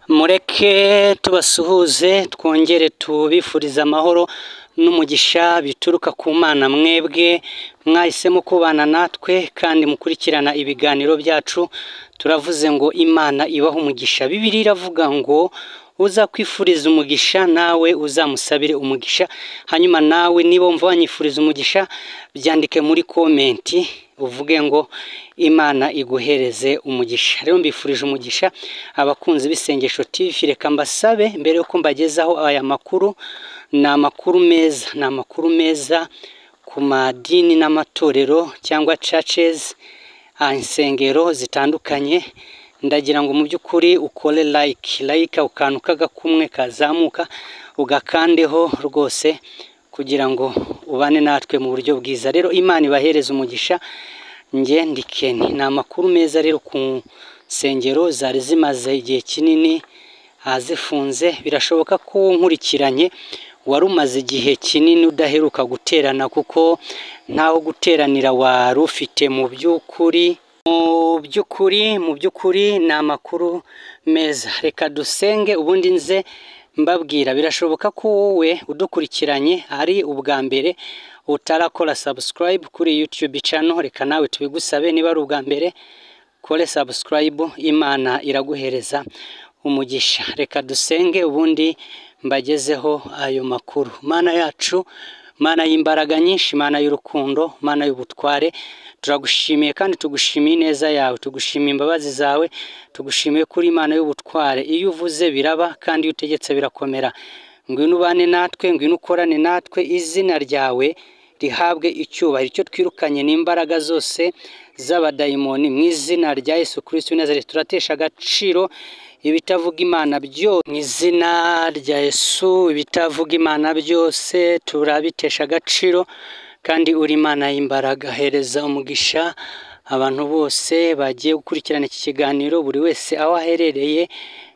Mureke tubasuhuze twongere tubifuriza amahoro n'umugisha bituruka ku Mana. Mwebwe mwahisemo kubana natwe kandi mukurikirana ibiganiro byacu. Turavuze ngo Imana ibaho umugisha. Bibiliya iravuga ngo uza kwifuriza umugisha nawe uzamusabire umugisha. Hanyuma nawe niba wumva wanyifuriza umugisha byandike muri komenti uvuge ngo Imana iguhereze umugisha. Rero mbifurije umugisha abakunzi b'isengesho TV. Reka mbasabe mbere yuko mbagezaho aya makuru, ni amakuru meza ku madini n'amatorero cyangwa churches, insengero zitandukanye. Ndagira ngo mu by'ukuri ukore like ukantu kagakumwe kazamuka ugakandeho rwose kugira ngo ubane natwe mu buryo bwiza. Rero Imana ibahereze umugisha. Nge ndi Ken. Ni amakuru meza rero ku nsengero zari zimaze igihe kinini zifunze. Birashoboka ko nkurikiranye wari umaze igihe kinini udaheruka guterana, kuko ntaho guteranira wari ufite. Mu by'ukuri ni amakuru meza. Reka dusenge ubundi nze mbabwira. Birashoboka ko wowe udukurikiranye ari ubwa mbere utarakora subscribe kuri YouTube channel. Reka nawe tubigusabe, niba ari ubwa mbere kore subscribe. Imana iraguhereza umugisha. Reka dusenge ubundi mbagezeho ayo makuru. Mana yacu, Mana y'imbaraga nyinshi, Mana y'urukundo, Mana y'ubutware, turagushimiye kandi tugushimiye neza yawe, tugushimiye imbabazi zawe, tugushimiye kuri Imana y'ubutware. Iyo uvuze biraba kandi iyo utegetse birakomera. Ngwino ubane natwe, ngwino ukorane natwe. Izina ryawe rihabwe icyubahiro. Icyo twirukanye n'imbaraga zose z'abadayimoni mu izina rya Yesu Kristo w'i Nazareti. Turatesha agaciro ibitavuga Imana byose mu izina rya Yesu. Ibitavuga Imana byose turabitesha agaciro, kandi uri Imana y'imbaraga. Hereza umugisha abantu bose bagiye gukurikirana iki kiganiro, buri wese aho aherereye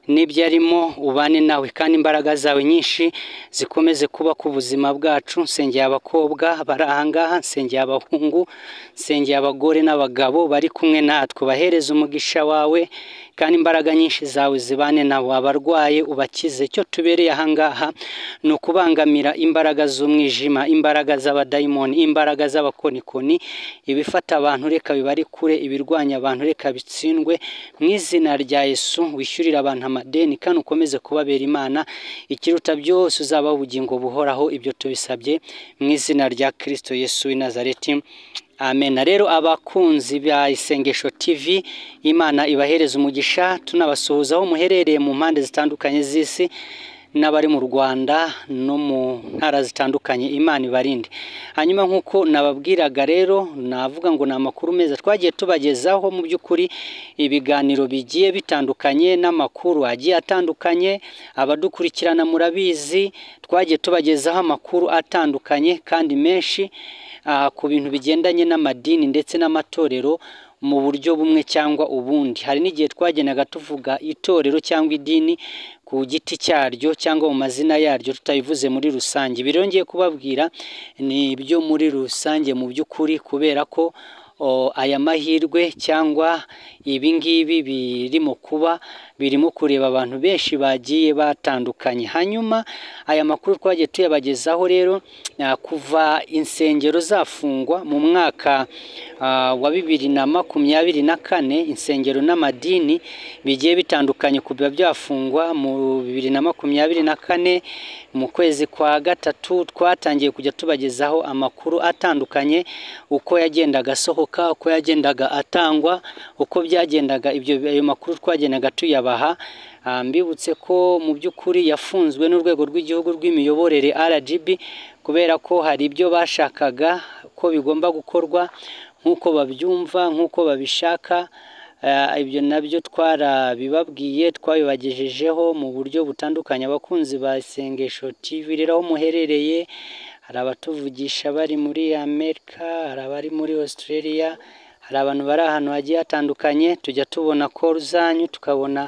n'ibyo arimo, ubane nawe kandi imbaraga zawe nyinshi zikomeze kuba ku buzima bwacu. Nsengeye abakobwa bari ahangaha, nsengeye abahungu, nsengeye abagore n'abagabo bari kumwe natwe. Bahereze umugisha wawe kandi imbaraga nyinshi zawe zibane nabo. Abarwaye ubakize. Icyo tubereye ahangaha ni ukubangamira imbaraga z'umwijima, imbaraga z'abadayimoni, imbaraga z'abakonikoni. Ibifata abantu reka bibari kure, ibirwanya abantu reka bitsindwe mu izina rya Yesu. Wishyurira abantu amadeni kandi ukomeze kubabera Imana. Ikiruta byose uzaba ubugingo buhoraho. Ibyo tubisabye mu izina rya Kristo Yesu w'i Nazareti. Amen. Rero abakunzi ba Isengesho TV, Imana ibahereza umugisha. Tunabasuhuza aho muherereye mu mpande zitandukanye z'isi, n'abari mu Rwanda no mu ntara zitandukanye. Imana ibarinde. Hanyuma nk'uko nababwiraga rero, navuga ngo ni amakuru meza twagiye tubagezaho. Mu by'ukuri ibiganiro bigiye bitandukanye n'amakuru agiye atandukanye. Abadukurikirana murabizi, twagiye tubagezaho amakuru atandukanye kandi menshi ku bintu bigendanye n'amadini ndetse n'amatorero mu buryo bumwe cyangwa ubundi. Hari n'igihe twagenaga tuvuga itorero cyangwa idini ku giti cyaryo cyangwa mu mazina yaryo, tutabivuze muri rusange. Birongeye kubabwira ni ibyo muri rusange mu by'ukuri, kubera ko aya mahirwe cyangwa ibi ngibi birimo kuba birimo kureba abantu benshi bagiye batandukanye. Hanyuma aya makuru twagiye tuyabagezaho rero kuva insengero zafungwa mu mwaka wa 2024. Insengero n'amadini bigiye bitandukanye kuba byafungwa mu 2024. Mu kwezi kwa gatatu twatangiye kujya tubagezaho amakuru atandukanye, uko yagendaga asohoka, uko yagendaga atangwa, uko byagendaga. Ayo makuru twagendaga tuyabaha. Mbibutse ko mu by'ukuri yafunzwe n'urwego rw'igihugu rw'imiyoborere RGB, kubera ko hari ibyo bashakaga ko bigomba gukorwa nk'uko babyumva, nk'uko babishaka. Ibyo nabyo twarabibabwiye, twabibagejejeho mu buryo butandukanye. Abakunzi ba Isengesho TV rero aho muherereye, hari abatuvugisha bari muri Amerika, hari abari muri Australia, hari abantu bari ahantu hagiye hatandukanye. Tujya tubona call zanyu, tukabona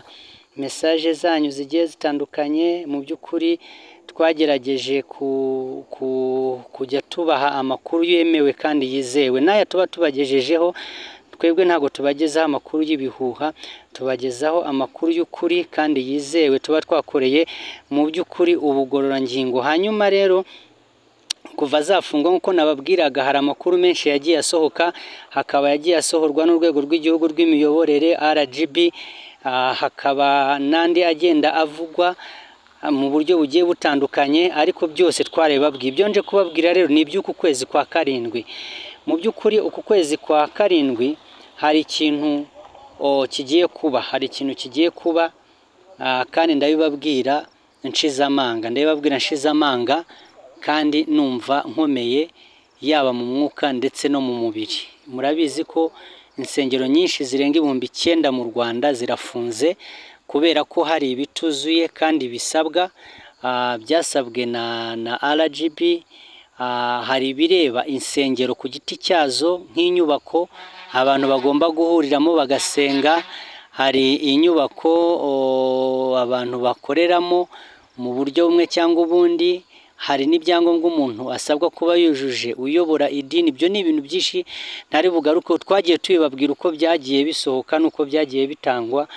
message zanyu zigiye zitandukanye. Mu by'ukuri twagerageje kujya tubaha amakuru yemewe kandi yizewe. N'aya tuba tubagejejeho twebwe ntago tubagezaho amakuru y'ibihuha, tubagezaho amakuru y'ukuri kandi yizewe tuba twakoreye mu by'ukuri ubugororangingo. Hanyuma rero kuva zafungwa nk'uko nababwiraga hari amakuru menshi yagiye asohoka, hakaba yagiye asohorwa n'urwego rw'igihugu rw'imiyoborere RGB, hakaba n'andi agenda avugwa mu buryo bugiye butandukanye, ariko byose twarebabwiye. Ibyo nje kubabwira rero ni iby'uku kwezi kwa karindwi. Mu by'ukuri uku kwezi kwa karindwi hari ikintu kigiye kuba, kandi ndabibabwira nshize amanga kandi numva nkomeye, yaba mu mwuka ndetse no mu mubiri. Murabizi ko insengero nyinshi zirenga 9,000 mu Rwanda zirafunze kubera ko hari ibituzuye kandi bisabwa, byasabwe na RGB. Hari bireba insengero ku giti cyazo nk'inyubako abantu bagomba guhuriramo bagasenga, hari inyubako abantu bakoreramo mu buryo bumwe cyangwa ubundi, hari n'ibyangombwa umuntu asabwa kuba yujuje uyobora idini. Ibyo ni ibintu byinshi ntari bugaruke, twagiye tubibabwira uko byagiye bisohoka nuko byagiye bitangwa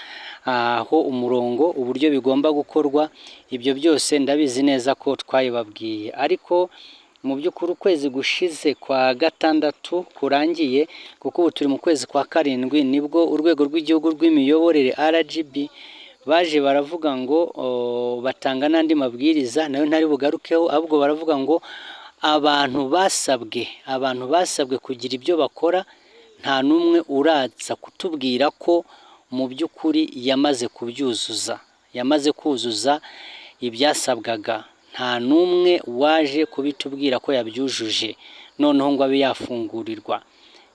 aho umurongo uburyo bigomba gukorwa. Ibyo byose ndabizi neza ko twayibabwiye, ariko mu by'ukuri ukwezi gushize kwa gatandatu kurangiye, kuko ubu turi mu kwezi kwa karindwi, nibwo urwego rw'igihugu rw'imiyoborere RGB baje baravuga ngo batanga n'andi mabwiriza nayo ntari bugarukeho, ahubwo baravuga ngo abantu basabwe kugira ibyo bakora, nta n'umwe uraza kutubwira ko mu by'ukuri yamaze kuzuza ibyasabwaga. Nta n'umwe waje kubitubwira ko yabyujuje noneho ngo abe yafungurirwa.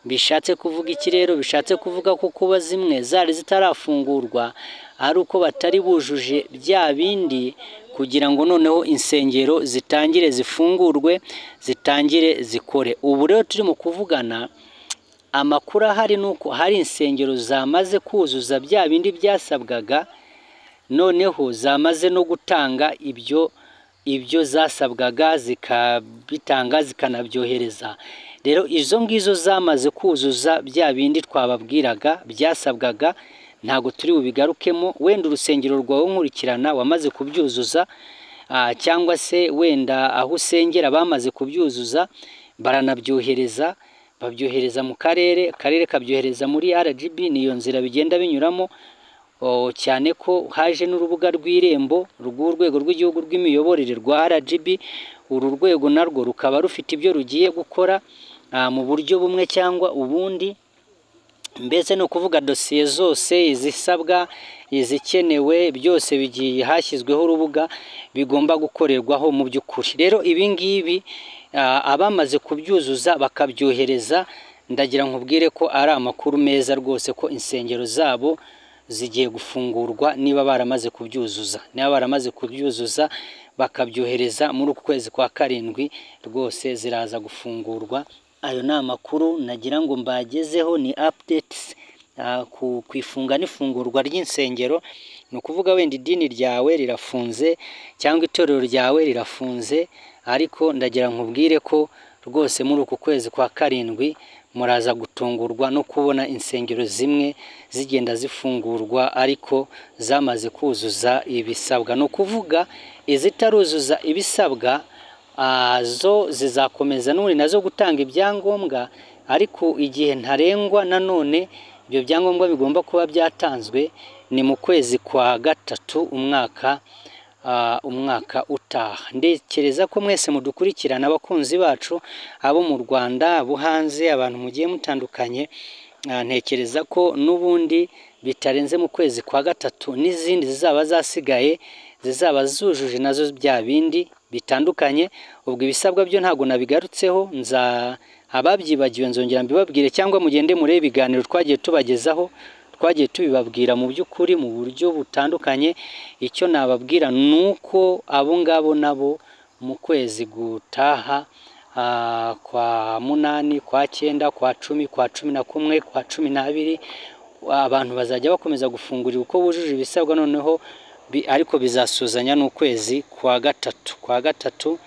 Bishatse kuvuga iki rero? Bishatse kuvuga ko kuba zimwe zari zitarafungurwa ari uko batari bujuje bya bindi kugira ngo noneho insengero zitangire zifungurwe, zitangire zikore. Ubu rero turimo kuvugana, amakuru ahari nuko hari insengero zamaze kuzuza bya bindi byasabwaga, noneho zamaze no gutanga ibyo zasabwaga, zikabitanga zikanabyohereza. Rero izo ngizo zamaze kuzuza bya bindi twababwiraga byasabwaga, ntago turi bubigarukemo. Wenda urusengero rwawe nkurikirana wamaze kubyuzuza, cyangwa se wenda aho usengera bamaze kubyuzuza, baranabyohereza, babyohereza mu karere kabyohereza muri RGB. niyo nzira bigenda binyuramo, cyane ko haje n'urubuga rw'irembo rw'urwego rw'igihugu rw'imiyoborere rwa RGB. Uru rwego narwo rukaba rufite ibyo rugiye gukora mu buryo bumwe cyangwa ubundi. Mbese no kuvuga dosiye zose, izisabwa, izikenewe, byose bigiye hashyizweho urubuga bigomba gukorerwaho mu by'ukuri. Rero ibi ngibi abamaze kubyuzuza bakabyohereza, ndagira nkubwire ko ari amakuru meza rwose ko insengero zabo zigiye gufungurwa niba baramaze kubyuzuza bakabyohereza muri uku kwezi kwa karindwi, rwose ziraza gufungurwa. Ayo ni amakuru nagira ngo mbagezeho, ni updates ku ifunga n'ifungurwa ry'insengero. Ni ukuvuga wenda idini ryawe rirafunze cyangwa itorero ryawe rirafunze, ariko ndagira nkubwire ko rwose muri uku kwezi kwa karindwi muraza gutungurwa no kubona insengero zimwe zigenda zifungurwa ariko zamaze kuzuza ibisabwa. No kuvuga izitaruzuza ibisabwa zo zizakomeza n'uri nazo gutanga ibyangombwa, ariko igihe ntarengwa nanone ibyo byangombwa bigomba kuba byatanzwe ni mu kwezi kwa gatatu umwaka utaha. Ndekereza ko mwese mudukurikirana, abakunzi bacu, abo mu Rwanda, abo hanze, abantu mugiye mutandukanye, ntekereza ko n'ubundi bitarenze mu kwezi kwa gatatu n'izindi zizaba zasigaye zizaba zujuje nazo bya bindi bitandukanye. Ubwo ibisabwa byo ntago nabigarutseho, ababyibagiwe nzongera mbibabwire, cyangwa mugende murebe ibiganiro twagiye tubagezaho, twagiye tubibabwira mu by'ukuri mu buryo butandukanye. Icyo nababwira nuko abo ngabo nabo mu kwezi gutaha kwa 8, kwa 9, kwa 10, kwa 11, kwa 12 abantu bazajya bakomeza gufungurira uko bujuje ibisabwa, noneho ariko bizasuzanya n'ukwezi kwa gatatu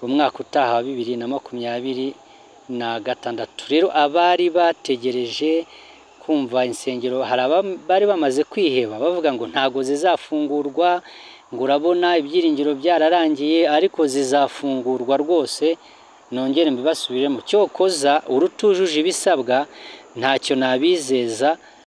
umwaka utaha wa 2026. Rero abari bategereje kumva insengero hari bari bamaze kwiheba bavuga ngo ntago zizafungurwa, ngo urabona ibyiringiro byararangiye, ariko zizafungurwa rwose. Nongere mbibasubiremo, cyokoza urutujuje ibisabwa ntacyo nabizeza,